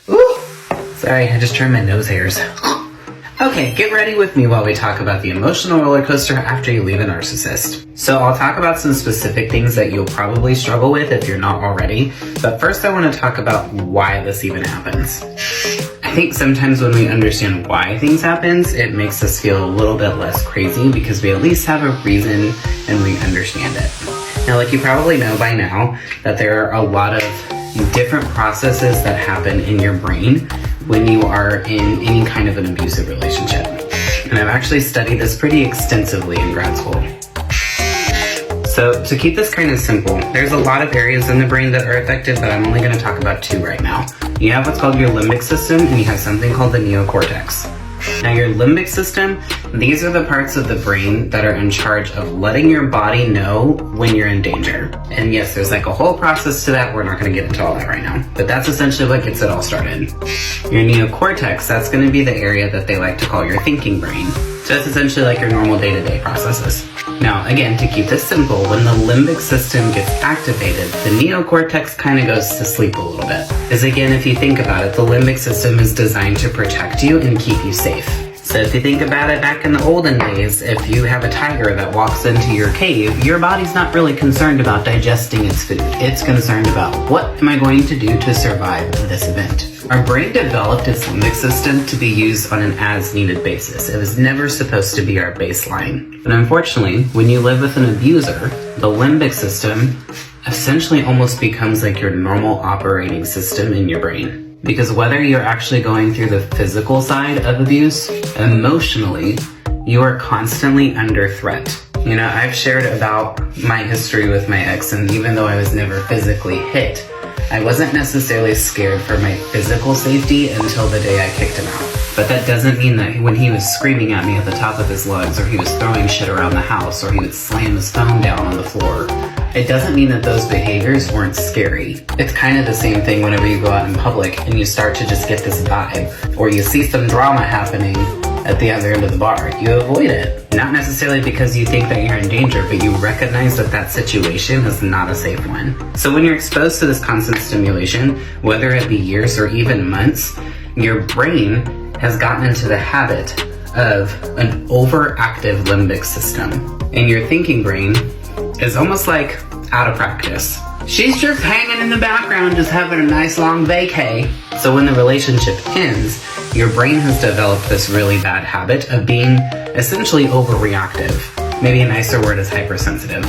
Ooh. Sorry, I just turned my nose hairs. Okay, get ready with me while we talk about the emotional roller coaster after you leave a narcissist. So I'll talk about some specific things that you'll probably struggle with if you're not already, but first I want to talk about why this even happens. I think sometimes when we understand why things happen, it makes us feel a little bit less crazy because we at least have a reason and we understand it. Now, like you probably know by now that there are a lot of different processes that happen in your brain when you are in any kind of an abusive relationship. And I've actually studied this pretty extensively in grad school. So to keep this kind of simple, there's a lot of areas in the brain that are affected, but I'm only going to talk about two right now. You have what's called your limbic system, and you have something called the neocortex. Now your limbic system, these are the parts of the brain that are in charge of letting your body know when you're in danger. And yes, there's like a whole process to that. We're not going to get into all that right now, but that's essentially what gets it all started. Your neocortex, that's going to be the area that they like to call your thinking brain. So that's essentially like your normal day-to-day processes. Now, again, to keep this simple, when the limbic system gets activated, the neocortex kind of goes to sleep a little bit. Because again, if you think about it, the limbic system is designed to protect you and keep you safe. So if you think about it back in the olden days, if you have a tiger that walks into your cave, your body's not really concerned about digesting its food. It's concerned about what am I going to do to survive this event. Our brain developed its limbic system to be used on an as-needed basis. It was never supposed to be our baseline. But unfortunately, when you live with an abuser, the limbic system essentially almost becomes like your normal operating system in your brain. Because whether you're actually going through the physical side of abuse, emotionally, you are constantly under threat. You know, I've shared about my history with my ex, and even though I was never physically hit, I wasn't necessarily scared for my physical safety until the day I kicked him out. But that doesn't mean that when he was screaming at me at the top of his lungs, or he was throwing shit around the house, or he would slam his phone down on the floor, it doesn't mean that those behaviors weren't scary. It's kind of the same thing whenever you go out in public and you start to just get this vibe, or you see some drama happening at the other end of the bar. You avoid it. Not necessarily because you think that you're in danger, but you recognize that that situation is not a safe one. So when you're exposed to this constant stimulation, whether it be years or even months, your brain has gotten into the habit of an overactive limbic system. And your thinking brain is almost like out of practice. She's just hanging in the background, just having a nice long vacay. So when the relationship ends, your brain has developed this really bad habit of being essentially overreactive. Maybe a nicer word is hypersensitive.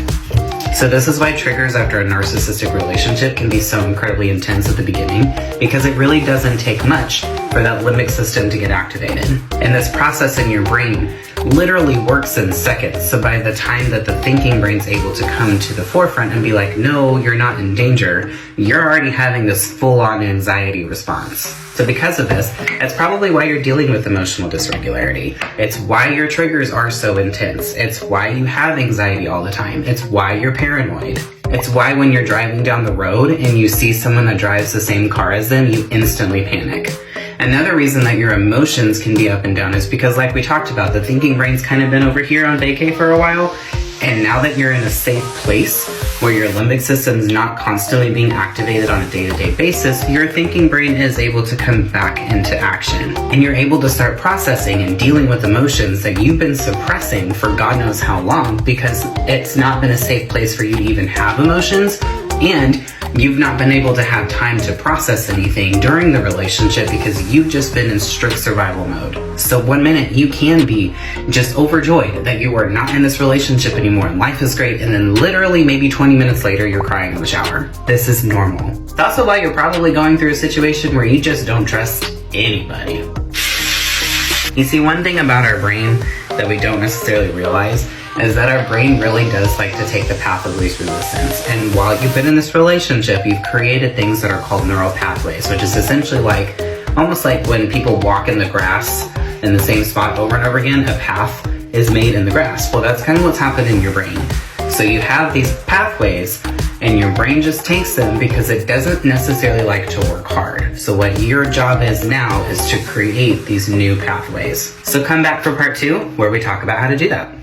So this is why triggers after a narcissistic relationship can be so incredibly intense at the beginning, because it really doesn't take much for that limbic system to get activated. And this process in your brain literally works in seconds. So by the time that the thinking brain's able to come to the forefront and be like, no, you're not in danger, you're already having this full-on anxiety response. So because of this, it's probably why you're dealing with emotional dysregularity. It's why your triggers are so intense. It's why you have anxiety all the time. It's why you're paranoid. It's why when you're driving down the road and you see someone that drives the same car as them, you instantly panic. Another reason that your emotions can be up and down is because, like we talked about, the thinking brain's kind of been over here on vacay for a while, and now that you're in a safe place where your limbic system's not constantly being activated on a day-to-day basis, your thinking brain is able to come back into action. And you're able to start processing and dealing with emotions that you've been suppressing for God knows how long, because it's not been a safe place for you to even have emotions, and you've not been able to have time to process anything during the relationship because you've just been in strict survival mode. So one minute you can be just overjoyed that you are not in this relationship anymore and life is great, and then literally maybe 20 minutes later you're crying in the shower. This is normal. It's also why you're probably going through a situation where you just don't trust anybody. You see, one thing about our brain that we don't necessarily realize is that our brain really does like to take the path of least resistance. And while you've been in this relationship, you've created things that are called neural pathways, which is essentially like, almost like when people walk in the grass in the same spot over and over again, a path is made in the grass. Well, that's kind of what's happened in your brain. So you have these pathways and your brain just takes them because it doesn't necessarily like to work hard. So what your job is now is to create these new pathways. So come back for part 2 where we talk about how to do that.